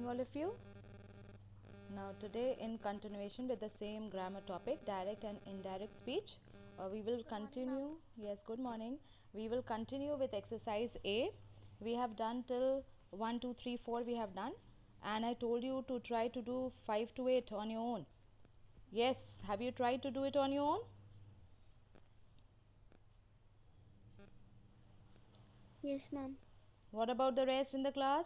morning, all of you. Now, today, in continuation with the same grammar topic, direct and indirect speech, we will continue. Yes, good morning. We will continue with exercise A. We have done till 1, 2, 3, 4. We have done, and I told you to try to do 5 to 8 on your own. Yes, have you tried to do it on your own? Yes, ma'am. What about the rest in the class?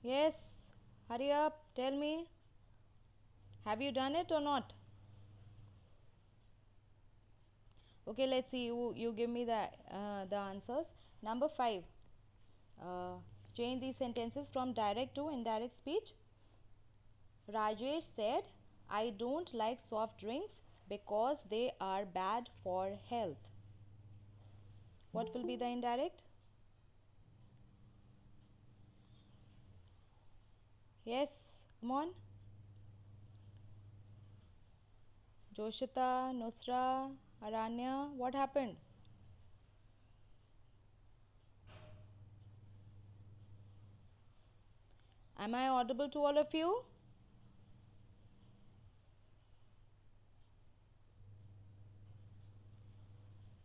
Yes, hurry up, tell me. Have you done it or not? Okay, let's see. You give me the answers. Number 5. Change these sentences from direct to indirect speech. Rajesh said, I don't like soft drinks because they are bad for health. What will be the indirect? Yes, come on. Joshita, Nusra, Aranya, what happened? Am I audible to all of you?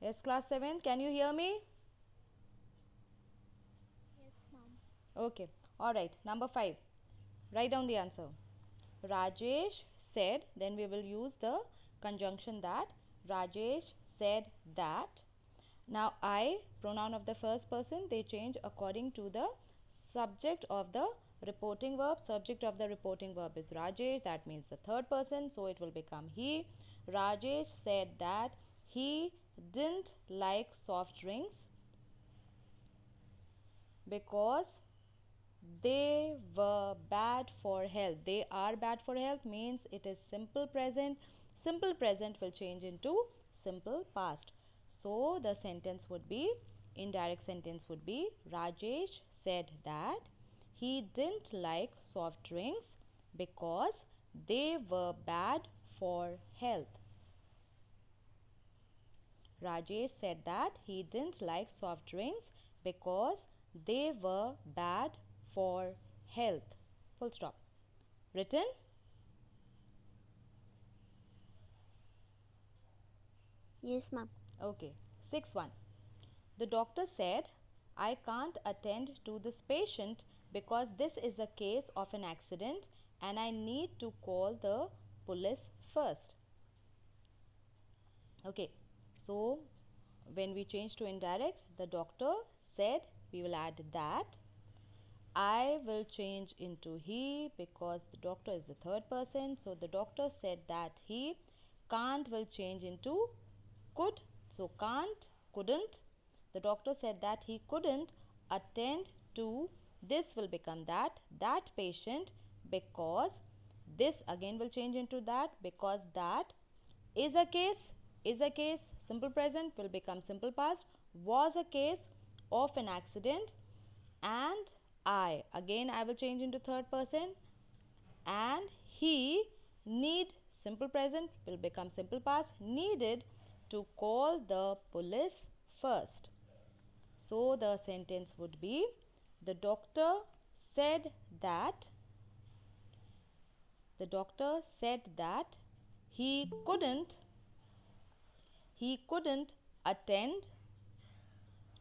Yes, class 7, can you hear me? Yes, ma'am. Okay, alright. Number 5. Write down the answer. Rajesh said, then we will use the conjunction that. Rajesh said that. Now, I, pronoun of the first person, they change according to the subject of the reporting verb. Subject of the reporting verb is Rajesh, that means the third person, so it will become he. Rajesh said that he didn't like soft drinks because they were bad for health. They are bad for health means it is simple present. Simple present will change into simple past. So the sentence would be, indirect sentence would be, Rajesh said that he didn't like soft drinks because they were bad for health. Rajesh said that he didn't like soft drinks because they were bad for health. Full stop. Written? Yes, ma'am. Okay. 6-1. The doctor said, I can't attend to this patient because this is a case of an accident and I need to call the police first. Okay. So, when we change to indirect, the doctor said, we will add that. I will change into he because the doctor is the third person. So the doctor said that he. Can't will change into could. So can't, couldn't. The doctor said that he couldn't attend to, this will become that patient because this again will change into that because that is a case, simple present will become simple past, was a case of an accident, and I, again I will change into third person, and he need, simple present will become simple past, needed to call the police first. So the sentence would be, the doctor said that he couldn't attend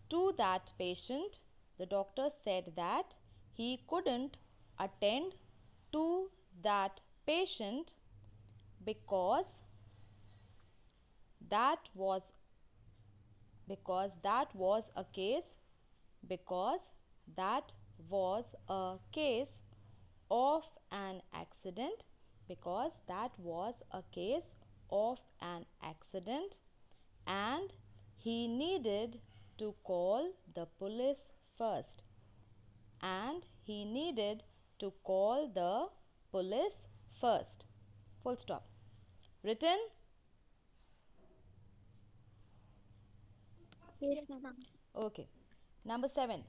to that patient. The doctor said that he couldn't attend to that patient because that was a case of an accident, because that was a case of an accident and he needed to call the police first, and he needed to call the police first. Full stop. Written? Yes, ma'am. Okay. Number 7.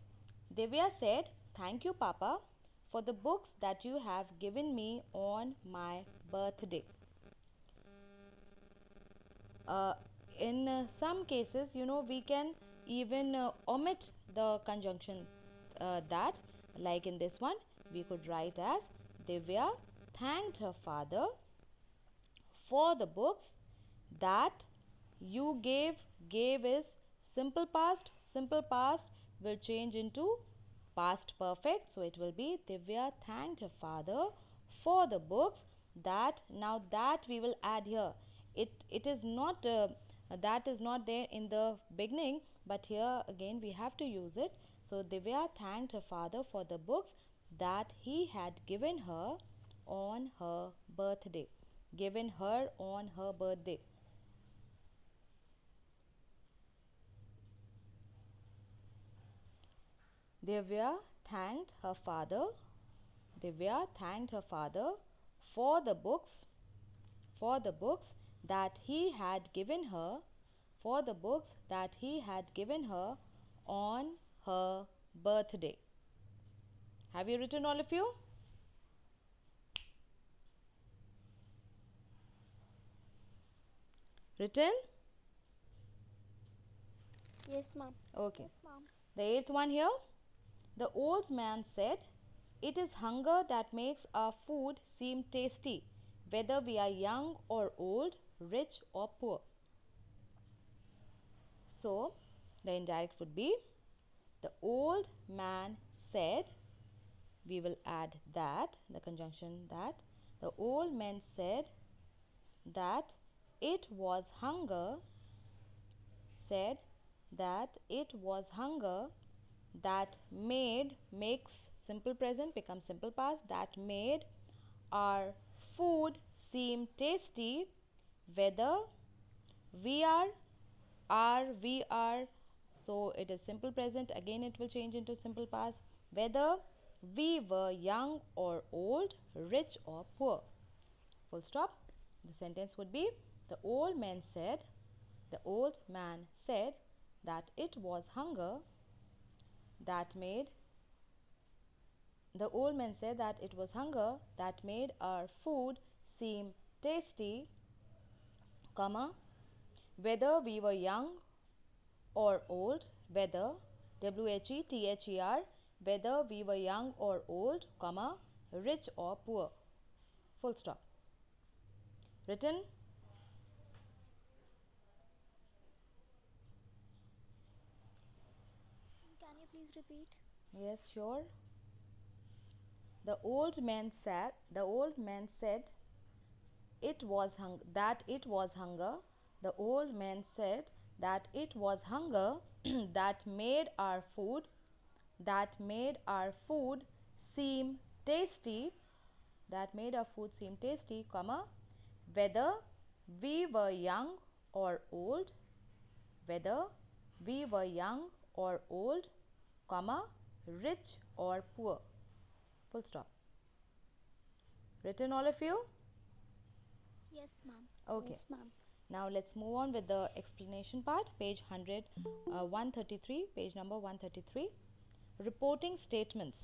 Divya said, thank you, Papa, for the books that you have given me on my birthday. In some cases, we can even omit the conjunction that, like in this one, we could write as Divya thanked her father for the books that you gave. Gave is simple past. Simple past will change into past perfect. So it will be Divya thanked her father for the books that. Now that we will add here. It is not that is not there in the beginning, but here again we have to use it. So Divya thanked her father for the books that he had given her on her birthday. Given her on her birthday. Divya thanked her father. Divya thanked her father for the books that he had given her, for the books that he had given her on her birthday. Have you written, all of you? Written? Yes, ma'am. Okay. Yes, ma'am. The eighth one here. The old man said, "It is hunger that makes our food seem tasty, whether we are young or old, rich or poor." So, the indirect would be, the old man said, we will add that, the conjunction that. The old man said that it was hunger, said that it was hunger that makes simple present becomes simple past, that made our food seem tasty, whether we are, so it is simple present, again it will change into simple past, whether we were young or old, rich or poor. Full stop. The sentence would be, the old man said that it was hunger that made the old man said that it was hunger that made our food seem tasty, comma, whether we were young or old, whether, WHETHER, whether we were young or old, comma, rich or poor. Full stop. Written? Can you please repeat? Yes, sure. The old man said it was that it was hunger. The old man said that it was hunger that made our food seem tasty, comma, whether we were young or old, whether we were young or old, comma, rich or poor. Full stop. Written, all of you? Yes, ma'am. Okay. Yes, ma'am. Now let's move on with the explanation part, page 133, page number 133. Reporting statements.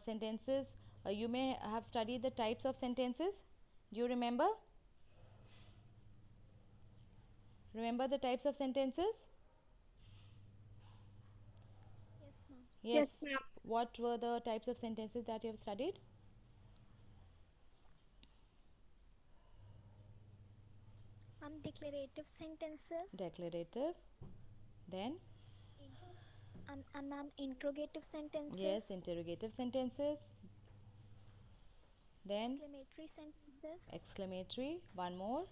Sentences, you may have studied the types of sentences. Do you remember? Remember the types of sentences? Yes, ma'am. Yes, ma'am. What were the types of sentences that you have studied? Declarative sentences. Declarative. Then? Ma'am, interrogative sentences. Yes, interrogative sentences. Then? Exclamatory sentences. Exclamatory. One more.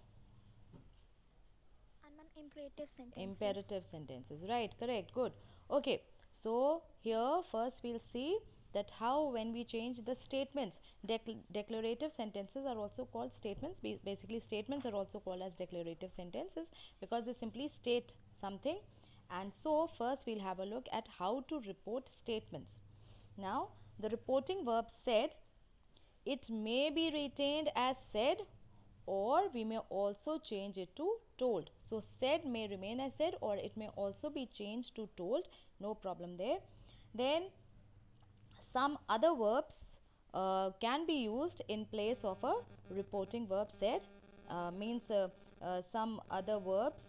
And ma'am, imperative sentences. Imperative sentences. Right, correct, good. Okay, so here first we'll see that how when we change the statements, declarative sentences are also called statements. Basically statements are also called as declarative sentences because they simply state something. And so first we'll have a look at how to report statements. Now the reporting verb said, it may be retained as said, or we may also change it to told. So said may remain as said, or it may also be changed to told, no problem there. Then some other verbs can be used in place of a reporting verb said. Means some other verbs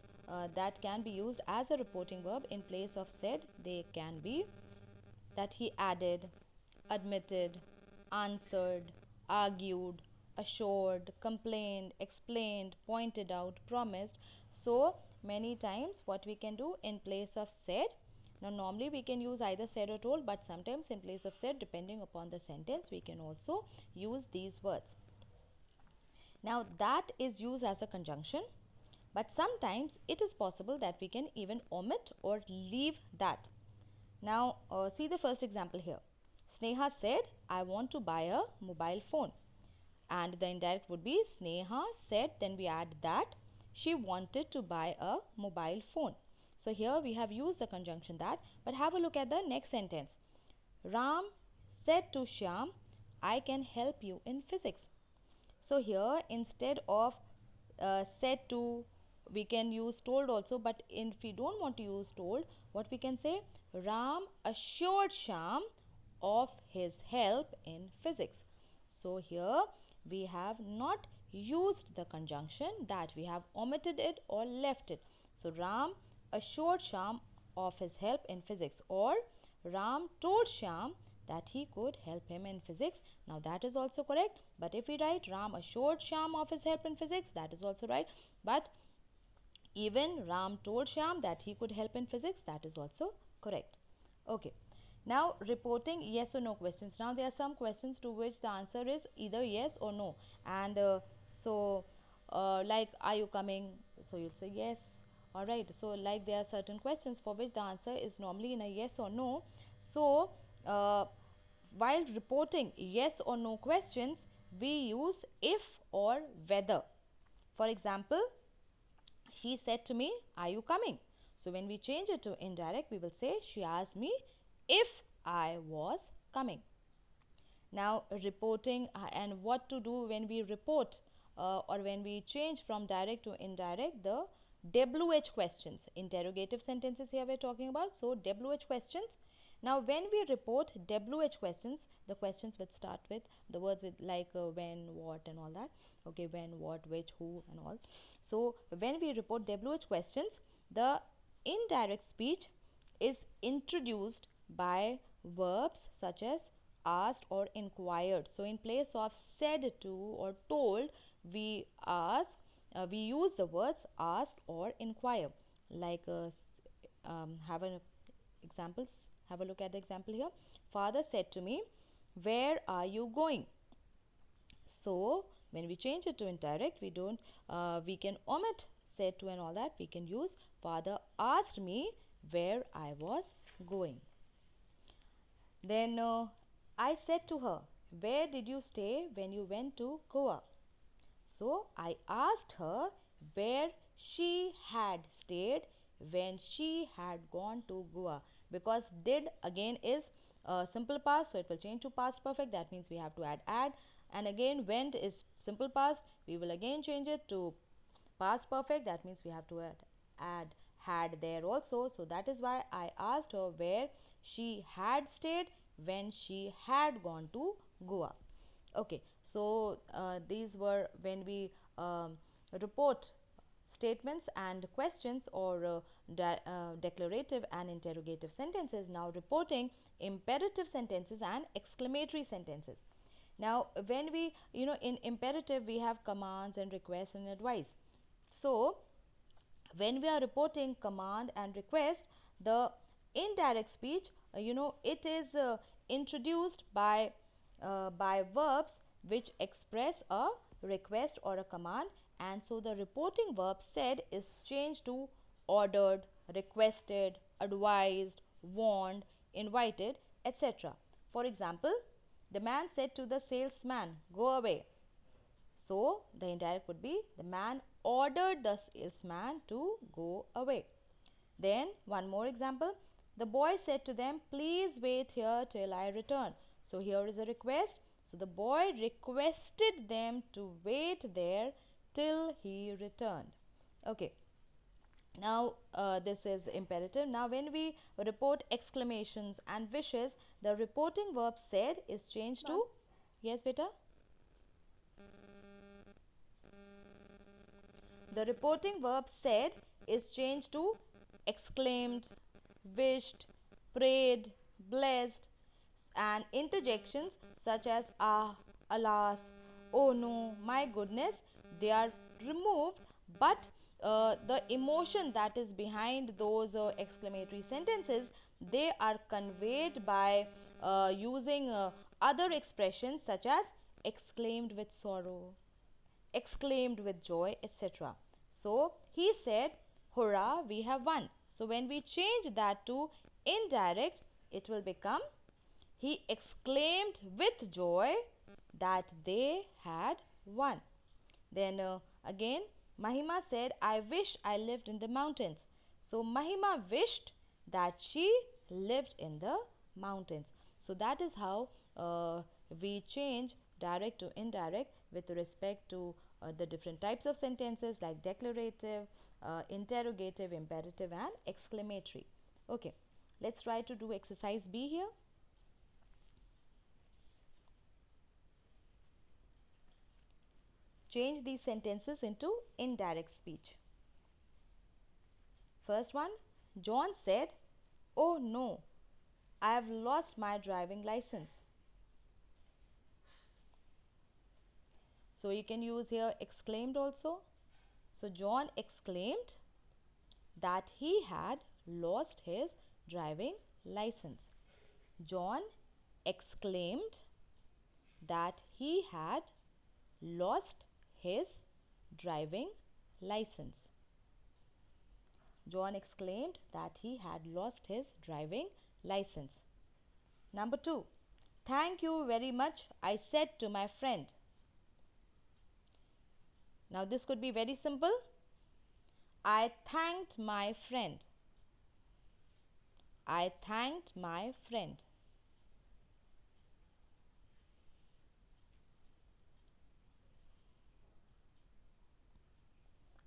that can be used as a reporting verb in place of said. They can be that he added, admitted, answered, argued, assured, complained, explained, pointed out, promised. So many times what we can do in place of said. Now normally we can use either said or told, but sometimes in place of said, depending upon the sentence, we can also use these words. Now that is used as a conjunction, but sometimes it is possible that we can even omit or leave that. Now see the first example here. Sneha said, I want to buy a mobile phone. And the indirect would be Sneha said, then we add that she wanted to buy a mobile phone. So here we have used the conjunction that, but have a look at the next sentence. Ram said to Shyam, I can help you in physics. So here instead of said to, we can use told also, but if we don't want to use told, what we can say, Ram assured Shyam of his help in physics. So here we have not used the conjunction that, we have omitted it or left it. So Ram assured Shyam of his help in physics, or Ram told Shyam that he could help him in physics. Now that is also correct, but if we write Ram assured Shyam of his help in physics, that is also right. But even Ram told Shyam that he could help in physics, that is also correct. Okay. Now reporting yes or no questions. Now there are some questions to which the answer is either yes or no, and like, are you coming? So you'll say yes. Alright, so like there are certain questions for which the answer is normally in a yes or no. So while reporting yes or no questions, we use if or whether. For example, she said to me, are you coming? So when we change it to indirect, we will say she asked me if I was coming. Now reporting and what to do when we report or when we change from direct to indirect, the WH questions, interrogative sentences here we are talking about. So WH questions. Now when we report WH questions, the questions will start with the words with like when, what and all that. Okay, when, what, which, who and all. So when we report WH questions, the indirect speech is introduced by verbs such as asked or inquired. So in place of said to or told, we use the words asked or inquire. Like have an examples. Have a look at the example here. Father said to me, where are you going? So when we change it to indirect, we don't we can omit said to and all that. We can use father asked me where I was going. Then I said to her, where did you stay when you went to Goa? So I asked her where she had stayed when she had gone to Goa, because did again is simple past, so it will change to past perfect. That means we have to add, and again went is simple past, we will again change it to past perfect. That means we have to add had there also. So that is why I asked her where she had stayed when she had gone to Goa. Okay, so these were when we report statements and questions, or declarative and interrogative sentences. Now reporting imperative sentences and exclamatory sentences. Now when we, in imperative we have commands and requests and advice. So when we are reporting command and request, the indirect speech, it is introduced by verbs which express a request or a command, and so the reporting verb said is changed to ordered, requested, advised, warned, invited, etc. For example, the man said to the salesman, go away. So the indirect would be the man ordered the salesman to go away. Then one more example. The boy said to them, please wait here till I return. So here is a request. So the boy requested them to wait there till he returned. Okay. Now this is imperative. Now when we report exclamations and wishes, the reporting verb said is changed to, yes beta? the reporting verb said is changed to exclaimed, wished, prayed, blessed, and interjections such as ah, alas, oh no, my goodness, they are removed, but the emotion that is behind those exclamatory sentences, they are conveyed by using other expressions such as exclaimed with sorrow, exclaimed with joy, etc. So he said, hurrah, we have won. So when we change that to indirect, it will become, he exclaimed with joy that they had won. Then again, Mahima said, I wish I lived in the mountains. So Mahima wished that she lived in the mountains. So that is how we change direct to indirect with respect to the different types of sentences like declarative, interrogative, imperative, and exclamatory. Okay, let's try to do exercise B here. Change these sentences into indirect speech. First one, John said, oh no, I have lost my driving license. So you can use here exclaimed also. So John exclaimed that he had lost his driving license. John exclaimed that he had lost his driving license. John exclaimed that he had lost his driving license. Number 2. Thank you very much, I said to my friend. Now this could be very simple. I thanked my friend. I thanked my friend.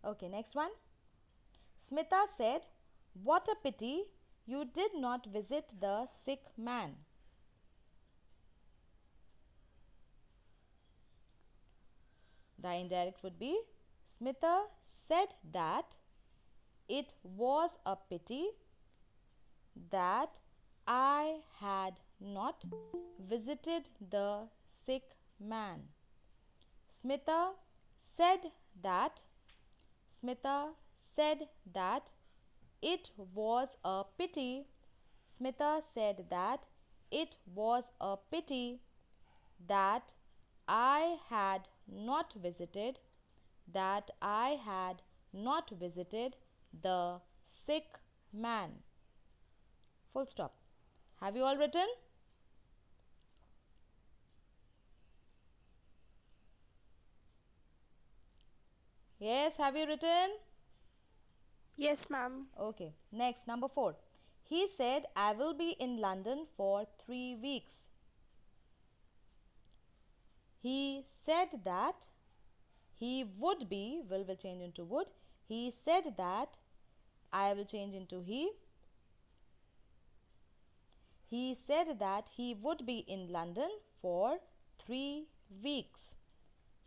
Okay, next one. Smita said, what a pity you did not visit the sick man. The indirect would be, Smita said that it was a pity that I had not visited the sick man. Smita said that Smita said that it was a pity. Smita said that it was a pity that I had not visited the sick man. Full stop. Have you all written? Yes, have you written? Yes, ma'am. Okay, next, number 4. He said, I will be in London for 3 weeks. He said that he would be, will change into would. He said that, I will change into he. He said that he would be in London for 3 weeks.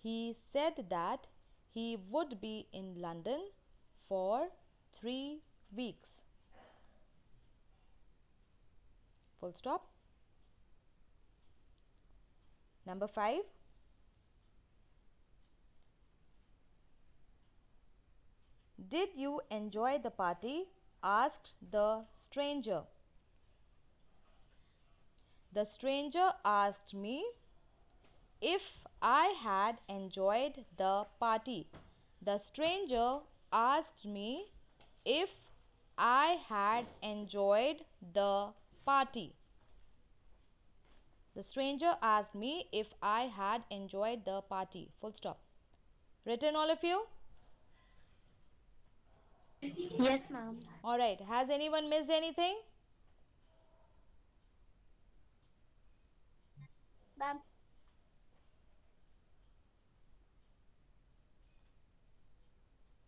He said that he would be in London for 3 weeks. Full stop. Number 5. Did you enjoy the party? Asked the stranger. The stranger asked me if I had enjoyed the party. The stranger asked me if I had enjoyed the party. The stranger asked me if I had enjoyed the party. Full stop. Written, all of you? Yes, ma'am. Alright, has anyone missed anything? Ma'am.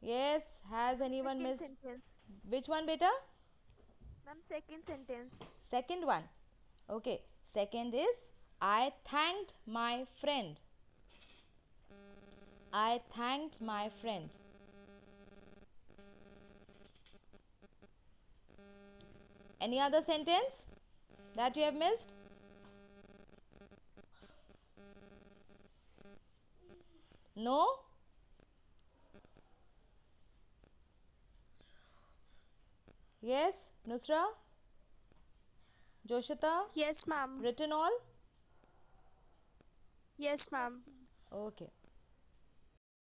Yes, has anyone Second missed? sentence. Which one, beta? Ma'am, second sentence. Second one. Okay, second is I thanked my friend. I thanked my friend. Any other sentence that you have missed? No? Yes, Nusra? Joshita? Yes, ma'am. Written all? Yes, ma'am. Okay.